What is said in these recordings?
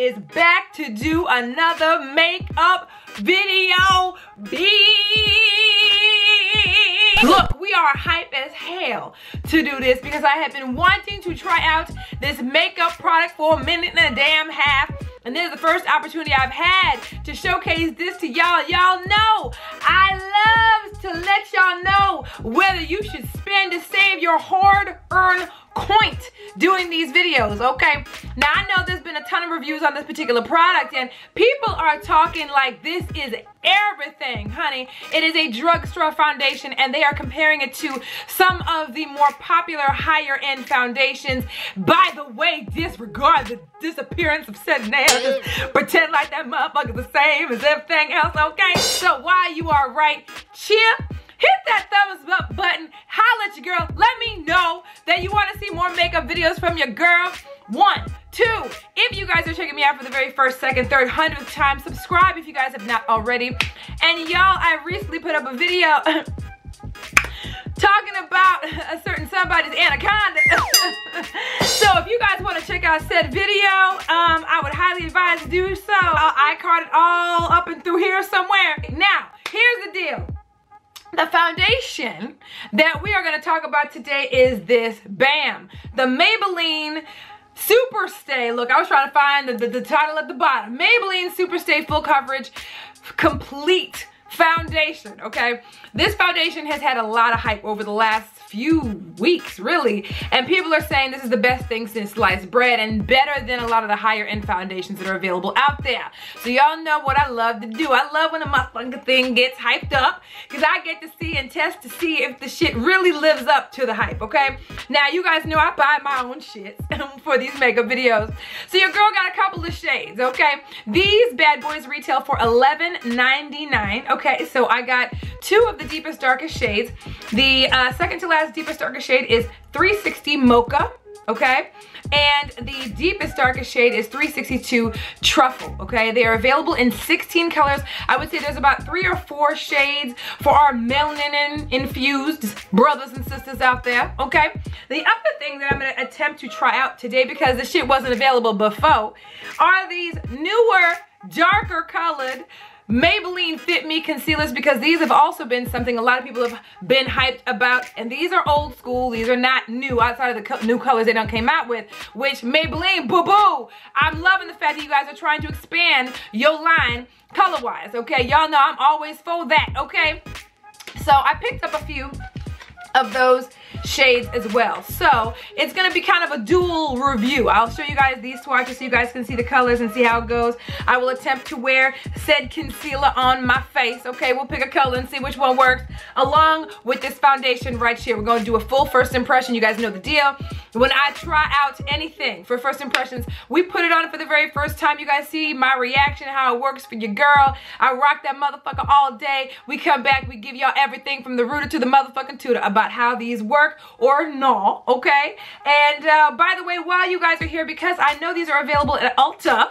is back to do another makeup video. Look, we are hype as hell to do this because I have been wanting to try out this makeup product for a minute and a damn half. And this is the first opportunity I've had to showcase this to y'all. Y'all know I love to let y'all know whether you should spend to save your hard-earned coins doing these videos, okay? Now, I know there's been a ton of reviews on this particular product, and people are talking like this is everything, honey. It is a drugstore foundation, and they are comparing it to some of the more popular higher-end foundations. By the way, disregard the disappearance of said nails. Just pretend like that motherfucker's the same as everything else, okay? So while you are right, cheer. Hit that thumbs up button, holla at your girl, let me know that you want to see more makeup videos from your girl. 1, 2, if you guys are checking me out for the very first, second, third, 100th time, subscribe if you guys have not already. And y'all, I recently put up a video talking about a certain somebody's anaconda. So if you guys want to check out said video, I would highly advise to do so. I card it all up and through here somewhere. Now, here's the deal. The foundation that we are going to talk about today is this BAM, the Maybelline Superstay. Look, I was trying to find the title at the bottom. Maybelline Superstay Full Coverage Complete Foundation, okay? This foundation has had a lot of hype over the last few weeks, really, and people are saying this is the best thing since sliced bread and better than a lot of the higher end foundations that are available out there. So y'all know what I love to do. I love when a motherfucking thing gets hyped up because I get to see and test to see if the shit really lives up to the hype, okay? Now, you guys know I buy my own shit for these makeup videos. So your girl got a couple of shades, okay? These bad boys retail for $11.99, okay? So I got 2 of the deepest, darkest shades. The second to last deepest, darkest shade is 360 Mocha, okay? And the deepest, darkest shade is 362 Truffle, okay? They are available in 16 colors. I would say there's about 3 or 4 shades for our melanin-infused brothers and sisters out there, okay? The other thing that I'm gonna attempt to try out today, because the shit wasn't available before, are these newer, darker colored Maybelline Fit Me concealers, because these have also been something a lot of people have been hyped about, and these are old school. These are not new outside of the new colors they done came out with, which Maybelline, boo-boo. I'm loving the fact that you guys are trying to expand your line color-wise, okay? Y'all know I'm always for that, okay? So I picked up a few of those shades as well. So it's gonna be kind of a dual review. I'll show you guys these swatches so you guys can see the colors and see how it goes. I will attempt to wear said concealer on my face, okay? We'll pick a color and see which one works along with this foundation right here. We're gonna do a full first impression. You guys know the deal. When I try out anything for first impressions, we put it on for the very first time. You guys see my reaction, how it works for your girl. I rock that motherfucker all day. We come back, we give y'all everything from the rooter to the motherfucking tutor about how these work or no, okay? And by the way, while you guys are here, because I know these are available at Ulta,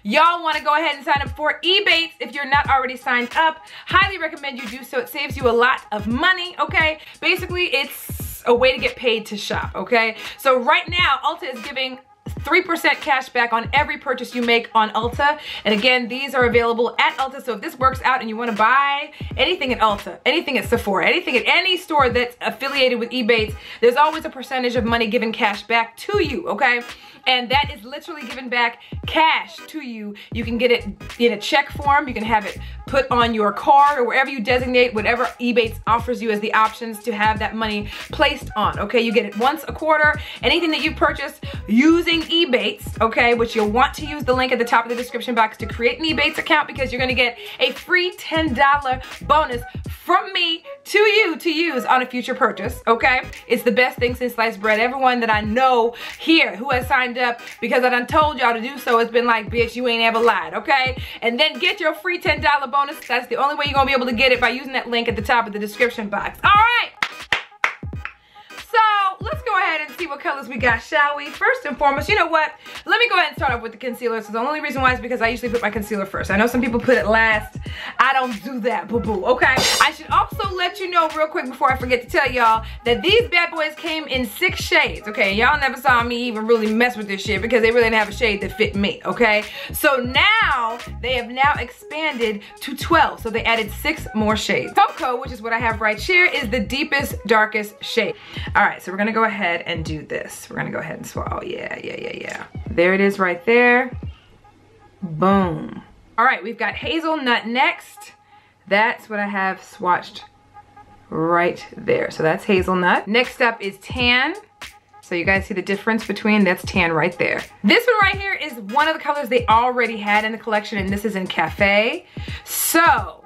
y'all want to go ahead and sign up for Ebates if you're not already signed up. Highly recommend you do so. It saves you a lot of money, okay? Basically, it's a way to get paid to shop, okay? So right now, Ulta is giving 3% cash back on every purchase you make on Ulta. And again, these are available at Ulta. So if this works out and you want to buy anything at Ulta, anything at Sephora, anything at any store that's affiliated with Ebates, there's always a percentage of money given cash back to you, okay? And that is literally given back cash to you. You can get it in a check form. You can have it put on your card or wherever you designate, whatever Ebates offers you as the options to have that money placed on, okay? You get it once a quarter. Anything that you purchase using Ebates, okay, which you'll want to use the link at the top of the description box to create an Ebates account, because you're gonna get a free $10 bonus from me to you to use on a future purchase, okay? It's the best thing since sliced bread. Everyone that I know here who has signed up because I done told y'all to do so has been like, bitch, you ain't ever lied, okay? And then get your free $10 bonus. That's the only way you're gonna be able to get it, by using that link at the top of the description box. All right. So let's go go ahead and see what colors we got, shall we? First and foremost, you know what? Let me go ahead and start off with the concealer. So the only reason why is because I usually put my concealer first. I know some people put it last. I don't do that, boo-boo, okay? I should also let you know real quick before I forget to tell y'all that these bad boys came in 6 shades, okay? Y'all never saw me even really mess with this shit because they really didn't have a shade that fit me, okay? So now, they have now expanded to 12. So they added 6 more shades. Cocoa, which is what I have right here, is the deepest, darkest shade. All right, so we're gonna go ahead and do this. We're gonna go ahead and swatch. Oh, yeah. There it is right there. Boom. All right, we've got hazelnut next. That's what I have swatched right there. So that's hazelnut. Next up is tan. So you guys see the difference between, that's tan right there. This one right here is one of the colors they already had in the collection, and this is in Cafe. So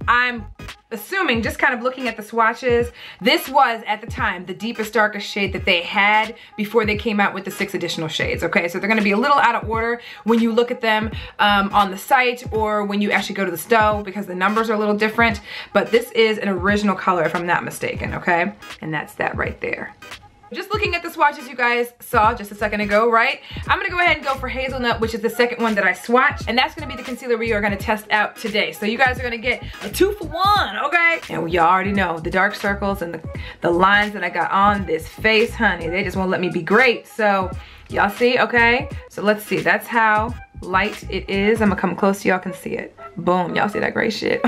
I'm assuming, just kind of looking at the swatches, this was at the time the deepest, darkest shade that they had before they came out with the 6 additional shades, okay? So they're gonna be a little out of order when you look at them on the site or when you actually go to the store because the numbers are a little different, but this is an original color if I'm not mistaken, okay? And that's that right there. Just looking at the swatches you guys saw just a second ago, right? I'm gonna go ahead and go for hazelnut, which is the second one that I swatched, and that's gonna be the concealer we are gonna test out today. So you guys are gonna get a 2 for 1, okay? And y'all already know the dark circles and the lines that I got on this face, honey, they just won't let me be great. So y'all see, okay? So let's see, that's how light it is. I'm gonna come close so y'all can see it. Boom, y'all see that gray shit?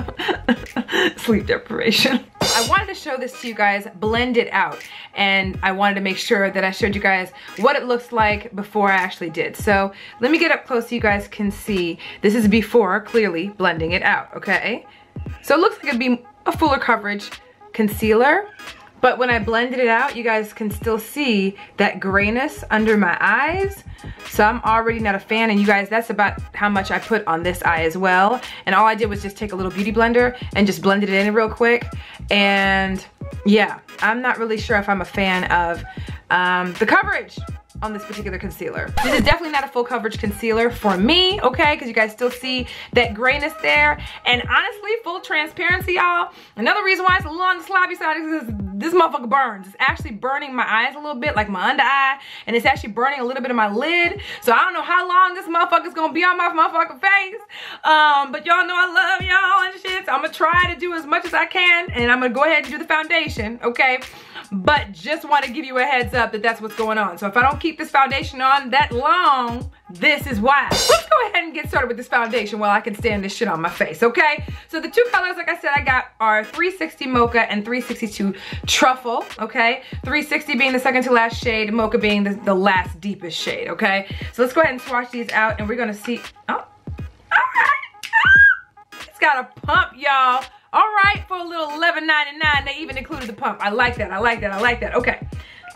Sleep deprivation. I wanted to show this to you guys, blend it out, and I wanted to make sure that I showed you guys what it looks like before I actually did. So let me get up close so you guys can see. This is before, clearly, blending it out, okay? So it looks like it'd be a fuller coverage concealer, but when I blended it out, you guys can still see that grayness under my eyes. So I'm already not a fan, and you guys, that's about how much I put on this eye as well. And all I did was just take a little beauty blender and just blended it in real quick. And yeah, I'm not really sure if I'm a fan of the coverage on this particular concealer. This is definitely not a full coverage concealer for me, okay? Because you guys still see that grayness there. And honestly, full transparency, y'all, another reason why it's a little on the sloppy side is this motherfucker burns. It's actually burning my eyes a little bit, like my under eye, and it's actually burning a little bit of my lid. So I don't know how long this motherfucker's gonna be on my motherfucking face. But y'all know I love y'all and shit. So I'm gonna try to do as much as I can, and I'm gonna go ahead and do the foundation, okay? But just want to give you a heads up that that's what's going on. So if I don't keep this foundation on that long, this is why. Let's go ahead and get started with this foundation while I can stand this shit on my face, okay? So the 2 colors, like I said, I got are 360 Mocha and 362 Truffle, okay? 360 being the second to last shade, Mocha being the last deepest shade, okay? So let's go ahead and swatch these out, and we're gonna see, oh, all right. It's got a pump, y'all. All right, for a little $11.99, they even included the pump. I like that, I like that, I like that. Okay,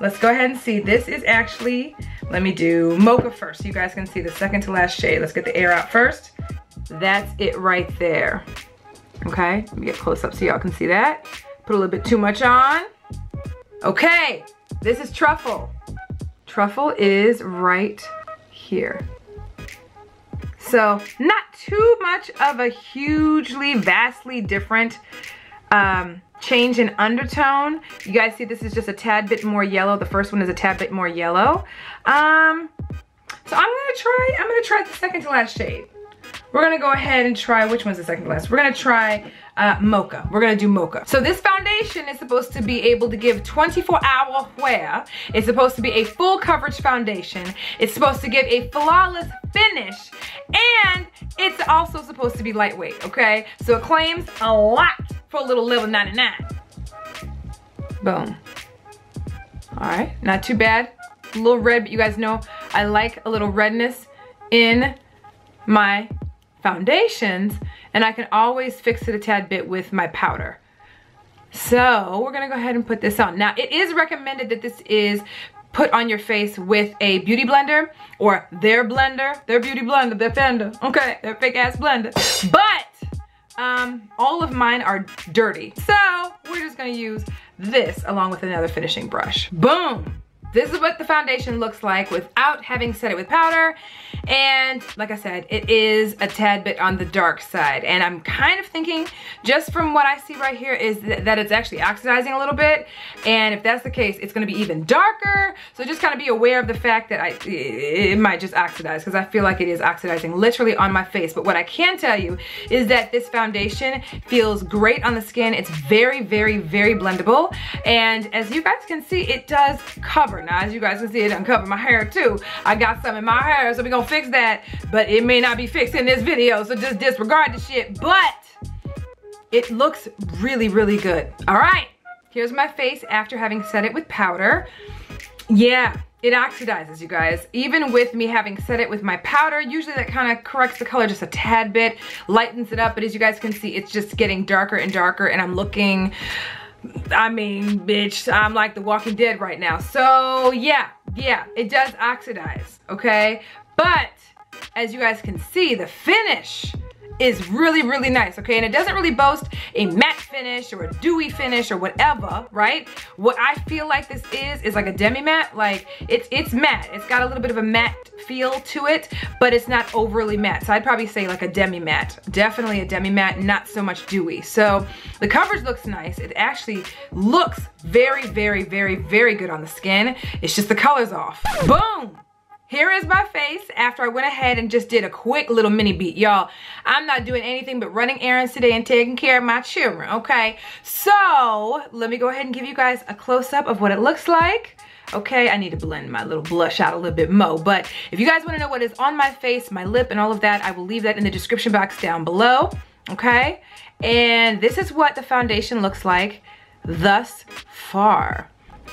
let's go ahead and see. This is actually, let me do Mocha first so you guys can see the second to last shade. Let's get the air out first. That's it right there. Okay, let me get close up so y'all can see that. Put a little bit too much on. Okay, this is Truffle. Truffle is right here. So not too much of a hugely, vastly different change in undertone. You guys see this is just a tad bit more yellow. The first one is a tad bit more yellow. So I'm gonna try the second to last shade. We're gonna go ahead and try, which one's the second to last? We're gonna try Mocha. We're gonna do Mocha. So this foundation is supposed to be able to give 24-hour wear. It's supposed to be a full coverage foundation. It's supposed to give a flawless finish, and it's also supposed to be lightweight, okay? So it claims a lot for a little $11.99. Boom. All right, not too bad. A little red, but you guys know I like a little redness in my foundations, and I can always fix it a tad bit with my powder. So we're gonna go ahead and put this on. Now it is recommended that this is put on your face with a beauty blender or their blender, their beauty blender, their fender, okay, their fake ass blender. But all of mine are dirty. So we're just gonna use this along with another finishing brush. Boom. this is what the foundation looks like without having set it with powder. And like I said, it is a tad bit on the dark side. And I'm kind of thinking, just from what I see right here, is that it's actually oxidizing a little bit. And if that's the case, it's gonna be even darker. So just kind of be aware of the fact that it might just oxidize, because I feel like it is oxidizing literally on my face. But what I can tell you is that this foundation feels great on the skin. It's very, very, very blendable. And as you guys can see, it does cover. Now, as you guys can see, it doesn't cover my hair too. I got some in my hair, so we're gonna fix that. But it may not be fixed in this video, so just disregard the shit. But it looks really, really good. All right, here's my face after having set it with powder. Yeah, it oxidizes, you guys. Even with me having set it with my powder, usually that kind of corrects the color just a tad bit, lightens it up, but as you guys can see, it's just getting darker and darker, and I'm looking, I mean, bitch, I'm like The Walking Dead right now. So yeah, it does oxidize, okay? But as you guys can see, the finish is really, really nice, okay? And it doesn't really boast a matte finish or a dewy finish or whatever, right? What I feel like this is like a demi-matte. Like, it's matte. It's got a little bit of a matte feel to it, but it's not overly matte. So I'd probably say like a demi-matte. Definitely a demi-matte, not so much dewy. So the coverage looks nice. It actually looks very, very, very, very good on the skin. It's just the color's off. Boom! Here is my face after I went ahead and just did a quick little mini beat. Y'all, I'm not doing anything but running errands today and taking care of my children, okay? So, let me go ahead and give you guys a close-up of what it looks like. Okay, I need to blend my little blush out a little bit more, but if you guys want to know what is on my face, my lip, and all of that, I will leave that in the description box down below, okay? And this is what the foundation looks like thus far,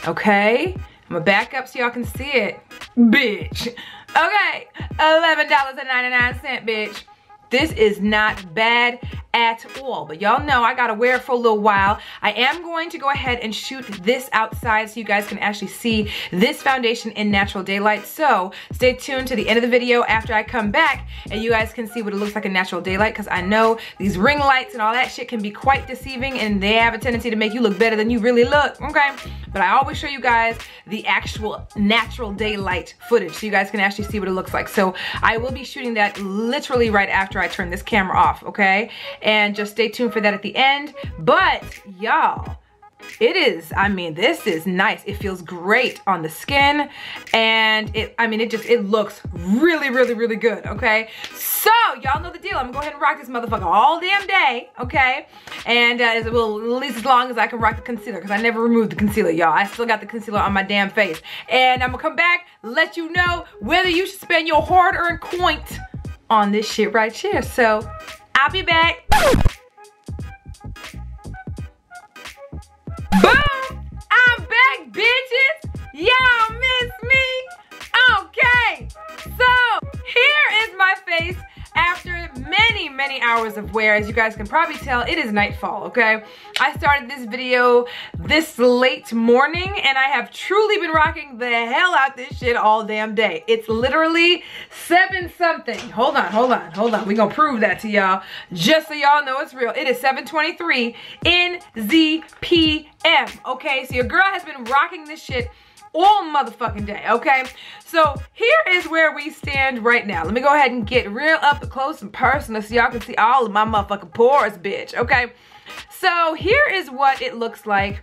okay? I'm gonna back up so y'all can see it, bitch. Okay, $11.99, bitch. This is not bad at all, but y'all know I gotta wear it for a little while. I am going to go ahead and shoot this outside so you guys can actually see this foundation in natural daylight. So stay tuned to the end of the video after I come back and you guys can see what it looks like in natural daylight, because I know these ring lights and all that shit can be quite deceiving and they have a tendency to make you look better than you really look, okay? But I always show you guys the actual natural daylight footage so you guys can actually see what it looks like. So I will be shooting that literally right after I turn this camera off, okay? And just stay tuned for that at the end. But y'all, it is, I mean, this is nice. It feels great on the skin, and it looks really, really, really good, okay? So y'all know the deal. I'm gonna go ahead and rock this motherfucker all damn day, okay? And at least as long as I can rock the concealer, because I never removed the concealer, y'all. I still got the concealer on my damn face. And I'm gonna come back, let you know whether you should spend your hard-earned coin on this shit right here. So I'll be back. Boom! I'm back, bitches. Y'all miss me? Okay. So here is my face after many, many hours of wear. As you guys can probably tell, it is nightfall, okay? I started this video this late morning and I have truly been rocking the hell out this shit all damn day. It's literally 7 something. Hold on. We gonna prove that to y'all just so y'all know it's real. It is 7:23 in the PM, okay? So your girl has been rocking this shit all motherfucking day, okay? So here is where we stand right now. Let me go ahead and get real up close and personal so y'all can see all of my motherfucking pores, bitch, okay? So here is what it looks like.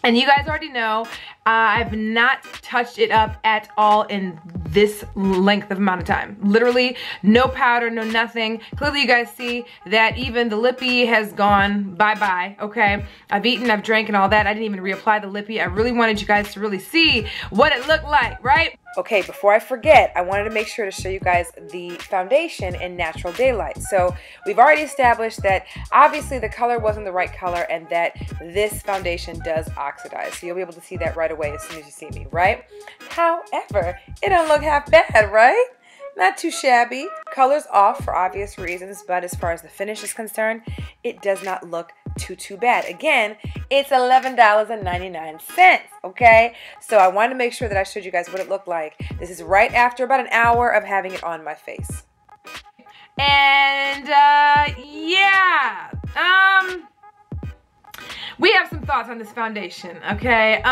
And you guys already know, I've not touched it up at all in this length of amount of time. Literally, no powder, no nothing. Clearly you guys see that even the lippy has gone bye-bye, okay? I've eaten, I've drank and all that. I didn't even reapply the lippy. I really wanted you guys to really see what it looked like, right? Okay, before I forget, I wanted to make sure to show you guys the foundation in natural daylight. So we've already established that obviously the color wasn't the right color and that this foundation does oxidize. So you'll be able to see that right away as soon as you see me, right? However, it don't look half bad, right? Not too shabby. Color's off for obvious reasons, but as far as the finish is concerned, it does not look too bad. Again, it's $11.99, okay? So I wanted to make sure that I showed you guys what it looked like. This is right after about an hour of having it on my face. And yeah, we have some thoughts on this foundation, okay?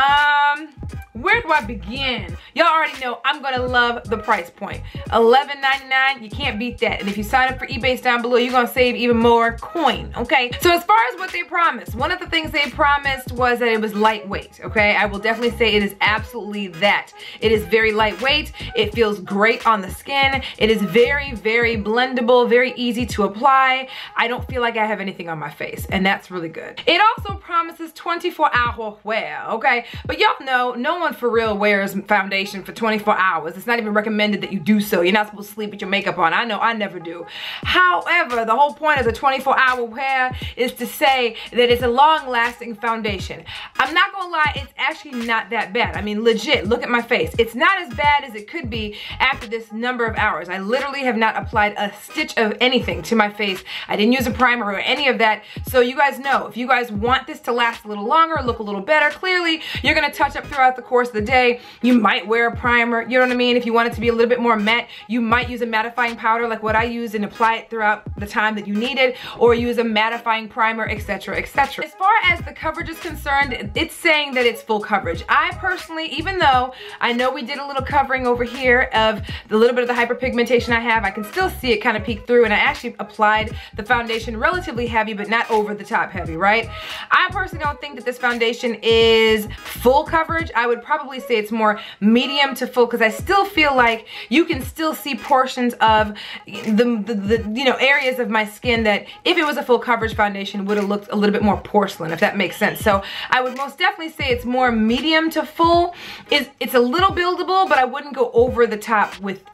where do I begin? Y'all already know I'm gonna love the price point. $11.99, you can't beat that. And if you sign up for eBay down below, you're gonna save even more coin, okay? So as far as what they promised, one of the things they promised was that it was lightweight, okay? I will definitely say it is absolutely that. It is very lightweight. It feels great on the skin. It is very, very blendable, very easy to apply. I don't feel like I have anything on my face, and that's really good. It also promises 24-hour wear, okay? But y'all know, no one for real wears foundation for 24 hours. It's not even recommended that you do so. You're not supposed to sleep with your makeup on. I know I never do. However, the whole point of the 24-hour wear is to say that it's a long-lasting foundation. I'm not gonna lie, it's actually not that bad. I mean, legit, look at my face. It's not as bad as it could be after this number of hours. I literally have not applied a stitch of anything to my face. I didn't use a primer or any of that. So you guys know, if you guys want this to last a little longer, look a little better, clearly you're gonna touch up throughout the course of the day. You might wear a primer, you know what I mean? If you want it to be a little bit more matte, you might use a mattifying powder like what I use and apply it throughout the time that you need it, or use a mattifying primer, etc., etc. As far as the coverage is concerned, it's saying that it's full coverage. I personally, even though I know we did a little covering over here of the little bit of the hyperpigmentation I have, I can still see it kind of peek through, and I actually applied the foundation relatively heavy, but not over the top heavy, right? I personally don't think that this foundation is full coverage. I would probably say it's more medium to full, because I still feel like you can still see portions of the you know, areas of my skin that if it was a full coverage foundation would have looked a little bit more porcelain, if that makes sense. So I would most definitely say it's more medium to full. It's a little buildable, but I wouldn't go over the top with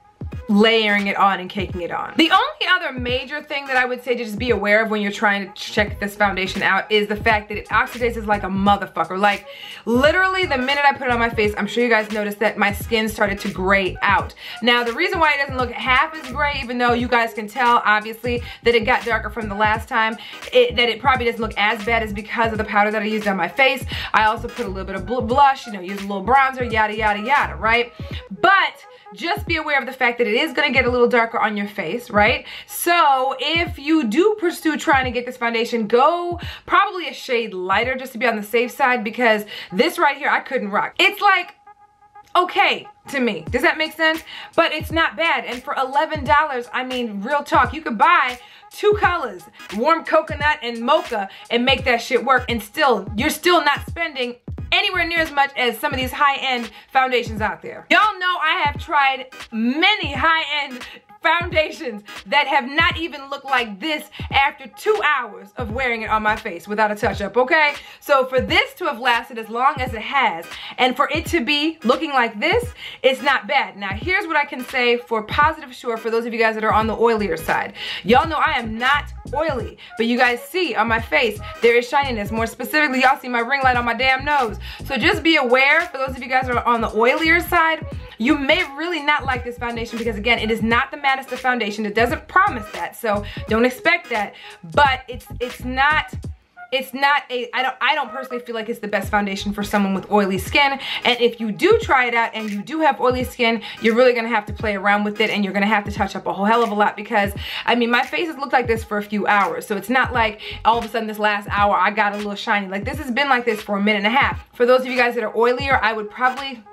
layering it on and caking it on. The only other major thing that I would say to just be aware of when you're trying to check this foundation out is the fact that it oxidizes like a motherfucker. Like, literally the minute I put it on my face, I'm sure you guys noticed that my skin started to gray out. Now, the reason why it doesn't look half as gray, even though you guys can tell, obviously, that it got darker from the last time, that it probably doesn't look as bad, is because of the powder that I used on my face. I also put a little bit of blush, you know, use a little bronzer, yada, yada, yada, right? But just be aware of the fact that it is gonna get a little darker on your face, right? So if you do pursue trying to get this foundation, go probably a shade lighter just to be on the safe side, because this right here, I couldn't rock. It's like, okay to me. Does that make sense? But it's not bad. And for $11, I mean, real talk, you could buy 2 colors, warm coconut and mocha, and make that shit work, and still, you're still not spending anywhere near as much as some of these high-end foundations out there. Y'all know I have tried many high-end foundations that have not even looked like this after 2 hours of wearing it on my face without a touch-up, okay? So for this to have lasted as long as it has, and for it to be looking like this, it's not bad. Now, here's what I can say for positive sure for those of you guys that are on the oilier side. Y'all know I am not oily, but you guys see on my face there is shininess. More specifically, y'all see my ring light on my damn nose. So just be aware, for those of you guys that are on the oilier side, you may really not like this foundation, because again, it is not the mattest of foundation. It doesn't promise that, so don't expect that. But it's not a, I don't personally feel like it's the best foundation for someone with oily skin. And if you do try it out and you do have oily skin, you're really gonna have to play around with it, and you're gonna have to touch up a whole hell of a lot, because I mean, my face has looked like this for a few hours. So it's not like all of a sudden this last hour I got a little shiny. Like, this has been like this for a minute and a half. For those of you guys that are oilier, I would probably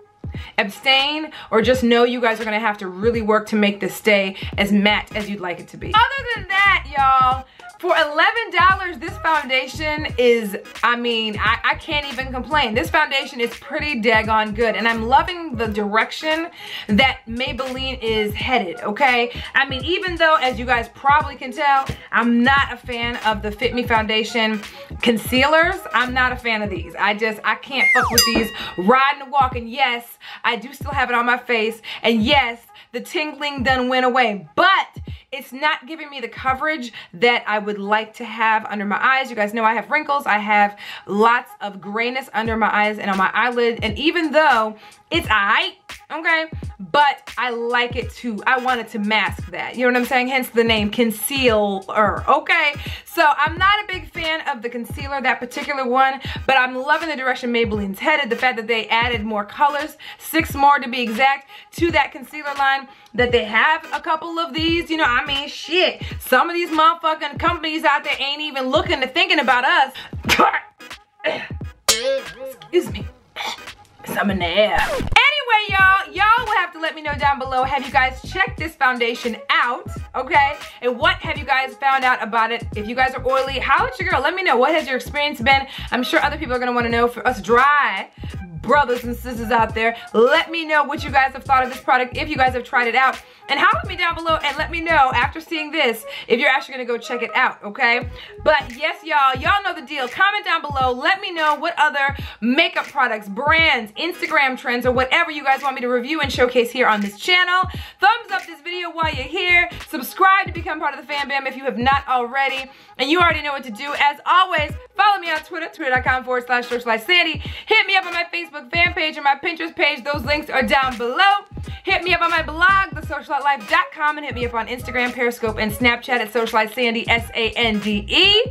abstain, or just know you guys are gonna have to really work to make this stay as matte as you'd like it to be. Other than that, y'all, for $11, this foundation is, I mean, I can't even complain. This foundation is pretty daggone good, and I'm loving the direction that Maybelline is headed, okay? I mean, even though, as you guys probably can tell, I'm not a fan of the Fit Me Foundation concealers. I'm not a fan of these. I can't fuck with these riding and walking. Yes, I do still have it on my face, and yes, the tingling done went away, but it's not giving me the coverage that I would like to have under my eyes. You guys know I have wrinkles. I have lots of grayness under my eyes and on my eyelid, and even though it's alright, okay, but I like it to, I want it to mask that. You know what I'm saying? Hence the name concealer, okay? So I'm not a big fan of the concealer, that particular one, but I'm loving the direction Maybelline's headed. The fact that they added more colors, 6 more to be exact, to that concealer line, that they have a couple of these, you know, I mean, shit. Some of these motherfucking companies out there ain't even looking or thinking about us. Excuse me. some in there. Anyway, y'all will have to let me know down below, have you guys checked this foundation out, okay? And what have you guys found out about it? If you guys are oily, holla at your girl. Let me know, what has your experience been? I'm sure other people are gonna wanna know. For us dry brothers and sisters out there, let me know what you guys have thought of this product, if you guys have tried it out. And holla at me down below and let me know after seeing this if you're actually gonna go check it out, okay? But yes, y'all know the deal. Comment down below, let me know what other makeup products, brands, Instagram trends, or whatever you guys want me to review and showcase here on this channel. Thumbs up this video while you're here. Subscribe to become part of the fam bam if you have not already. And you already know what to do. As always, follow me on Twitter, twitter.com/SocialiteSandy. Hit me up on my Facebook fan page and my Pinterest page. Those links are down below. Hit me up on my blog, TheSocialiteLife.com, and hit me up on Instagram, Periscope, and Snapchat at SocialiteSandy, S-A-N-D-E.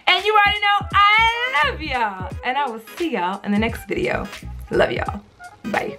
And you already know I love y'all. And I will see y'all in the next video. Love y'all. Bye.